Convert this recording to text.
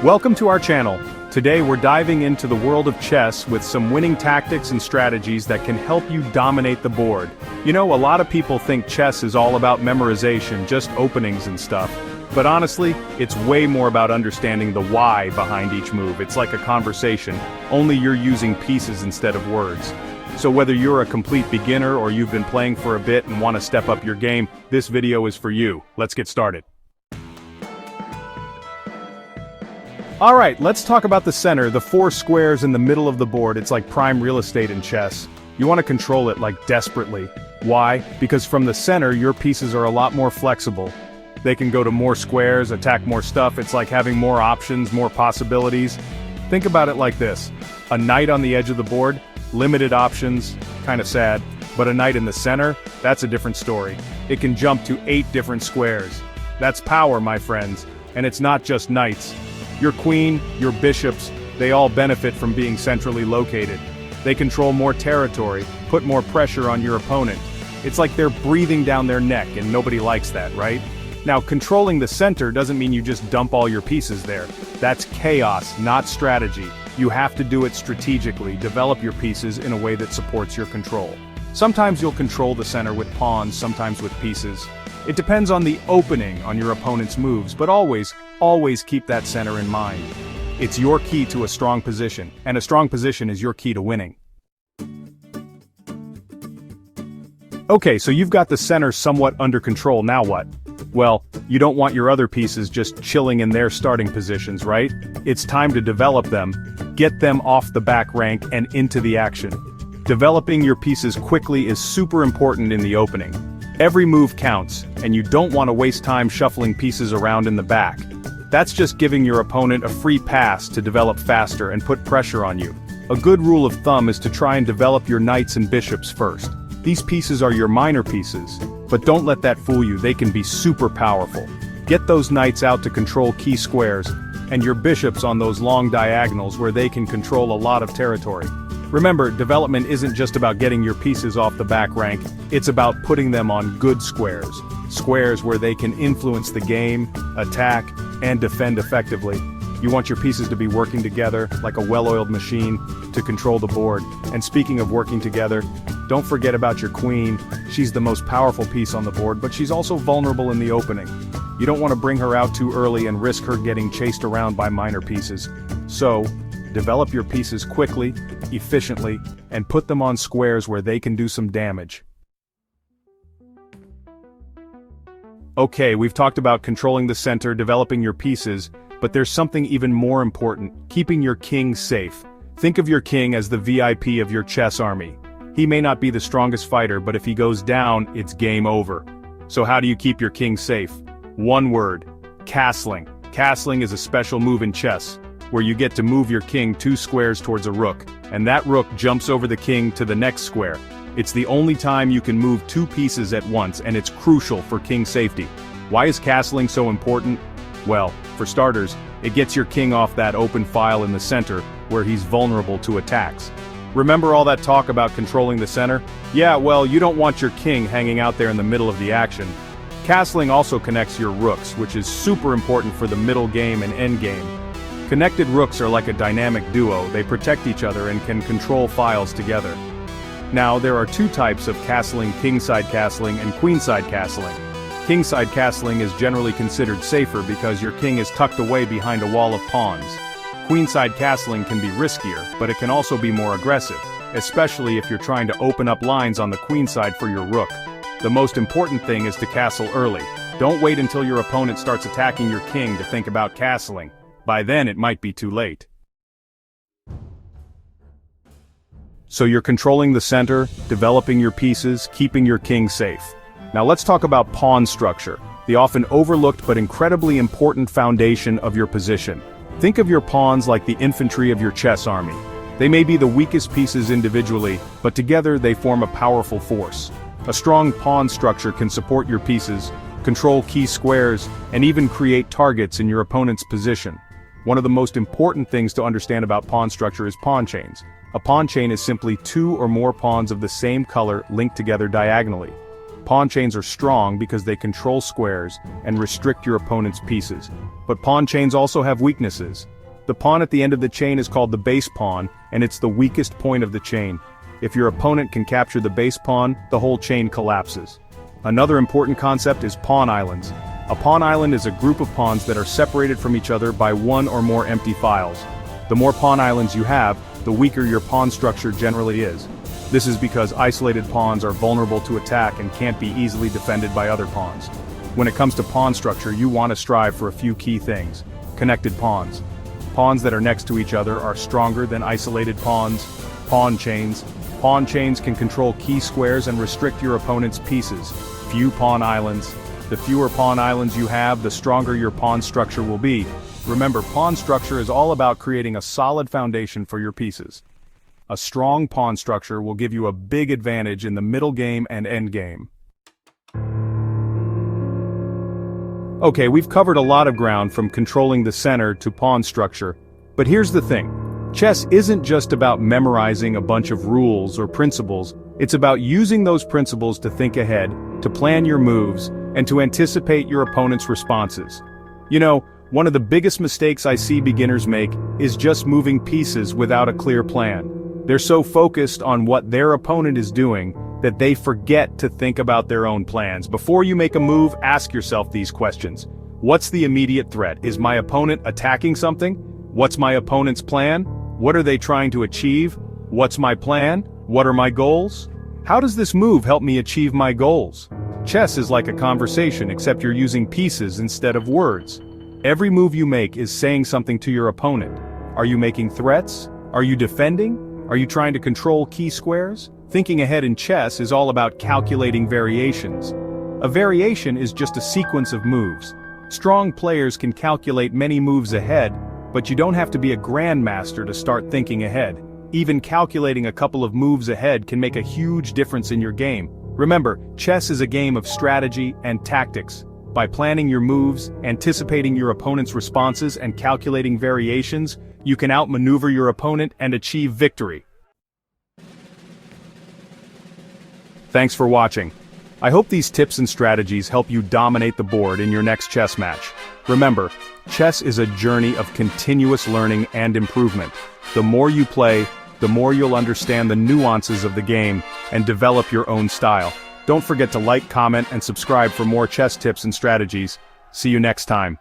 Welcome to our channel. Today we're diving into the world of chess with some winning tactics and strategies that can help you dominate the board. You know, a lot of people think chess is all about memorization, just openings and stuff. But honestly, it's way more about understanding the why behind each move. It's like a conversation, only you're using pieces instead of words. So whether you're a complete beginner or you've been playing for a bit and want to step up your game, this video is for you. Let's get started. Alright, let's talk about the center, the four squares in the middle of the board. It's like prime real estate in chess. You want to control it like desperately. Why? Because from the center, your pieces are a lot more flexible. They can go to more squares, attack more stuff. It's like having more options, more possibilities. Think about it like this. A knight on the edge of the board, limited options, kinda sad. But a knight in the center, that's a different story. It can jump to 8 different squares. That's power, my friends. And it's not just knights. Your queen, your bishops, they all benefit from being centrally located. They control more territory, put more pressure on your opponent. It's like they're breathing down their neck, and nobody likes that, right? Now, controlling the center doesn't mean you just dump all your pieces there. That's chaos, not strategy. You have to do it strategically, develop your pieces in a way that supports your control. Sometimes you'll control the center with pawns, sometimes with pieces. It depends on the opening on your opponent's moves, but always keep that center in mind. It's your key to a strong position, and a strong position is your key to winning. Okay, so you've got the center somewhat under control, now what? Well, you don't want your other pieces just chilling in their starting positions, right? It's time to develop them, get them off the back rank and into the action. Developing your pieces quickly is super important in the opening. Every move counts, and you don't want to waste time shuffling pieces around in the back. That's just giving your opponent a free pass to develop faster and put pressure on you. A good rule of thumb is to try and develop your knights and bishops first. These pieces are your minor pieces, but don't let that fool you, they can be super powerful. Get those knights out to control key squares, and your bishops on those long diagonals where they can control a lot of territory. Remember, development isn't just about getting your pieces off the back rank, it's about putting them on good squares. Squares where they can influence the game, attack, and defend effectively. You want your pieces to be working together, like a well-oiled machine, to control the board. And speaking of working together, don't forget about your queen. She's the most powerful piece on the board, but she's also vulnerable in the opening. You don't want to bring her out too early and risk her getting chased around by minor pieces. So, develop your pieces quickly, efficiently, and put them on squares where they can do some damage. Okay, we've talked about controlling the center, developing your pieces, but there's something even more important, keeping your king safe. Think of your king as the VIP of your chess army. He may not be the strongest fighter, but if he goes down, it's game over. So how do you keep your king safe? One word: castling. Castling is a special move in chess, where you get to move your king 2 squares towards a rook, and that rook jumps over the king to the next square. It's the only time you can move 2 pieces at once, and it's crucial for king safety. Why is castling so important? Well, for starters, it gets your king off that open file in the center, where he's vulnerable to attacks. Remember all that talk about controlling the center? Yeah, well, you don't want your king hanging out there in the middle of the action. Castling also connects your rooks, which is super important for the middle game and endgame. Connected rooks are like a dynamic duo, they protect each other and can control files together. Now, there are 2 types of castling: kingside castling and queenside castling. Kingside castling is generally considered safer because your king is tucked away behind a wall of pawns. Queenside castling can be riskier, but it can also be more aggressive, especially if you're trying to open up lines on the queen side for your rook. The most important thing is to castle early. Don't wait until your opponent starts attacking your king to think about castling. By then it might be too late. So you're controlling the center, developing your pieces, keeping your king safe. Now let's talk about pawn structure, the often overlooked but incredibly important foundation of your position. Think of your pawns like the infantry of your chess army. They may be the weakest pieces individually, but together they form a powerful force. A strong pawn structure can support your pieces, control key squares, and even create targets in your opponent's position. One of the most important things to understand about pawn structure is pawn chains. A pawn chain is simply 2 or more pawns of the same color linked together diagonally. Pawn chains are strong because they control squares and restrict your opponent's pieces. But pawn chains also have weaknesses. The pawn at the end of the chain is called the base pawn, and it's the weakest point of the chain. If your opponent can capture the base pawn, the whole chain collapses. Another important concept is pawn islands. A pawn island is a group of pawns that are separated from each other by one or more empty files. The more pawn islands you have, the weaker your pawn structure generally is. This is because isolated pawns are vulnerable to attack and can't be easily defended by other pawns. When it comes to pawn structure, you want to strive for a few key things. Connected pawns. Pawns that are next to each other are stronger than isolated pawns. Pawn chains. Pawn chains can control key squares and restrict your opponent's pieces. Few pawn islands. The fewer pawn islands you have, the stronger your pawn structure will be. Remember, pawn structure is all about creating a solid foundation for your pieces. A strong pawn structure will give you a big advantage in the middle game and endgame. Okay, we've covered a lot of ground from controlling the center to pawn structure, but here's the thing. Chess isn't just about memorizing a bunch of rules or principles, it's about using those principles to think ahead, to plan your moves, and to anticipate your opponent's responses. You know, one of the biggest mistakes I see beginners make is just moving pieces without a clear plan. They're so focused on what their opponent is doing that they forget to think about their own plans. Before you make a move, ask yourself these questions. What's the immediate threat? Is my opponent attacking something? What's my opponent's plan? What are they trying to achieve? What's my plan? What are my goals? How does this move help me achieve my goals? Chess is like a conversation, except you're using pieces instead of words. Every move you make is saying something to your opponent. Are you making threats? Are you defending? Are you trying to control key squares? Thinking ahead in chess is all about calculating variations. A variation is just a sequence of moves. Strong players can calculate many moves ahead, but you don't have to be a grandmaster to start thinking ahead. Even calculating a couple of moves ahead can make a huge difference in your game. Remember, chess is a game of strategy and tactics. By planning your moves, anticipating your opponent's responses, and calculating variations, you can outmaneuver your opponent and achieve victory. Thanks for watching. I hope these tips and strategies help you dominate the board in your next chess match. Remember, chess is a journey of continuous learning and improvement. The more you play, the more you'll understand the nuances of the game and develop your own style. Don't forget to like, comment, and subscribe for more chess tips and strategies. See you next time.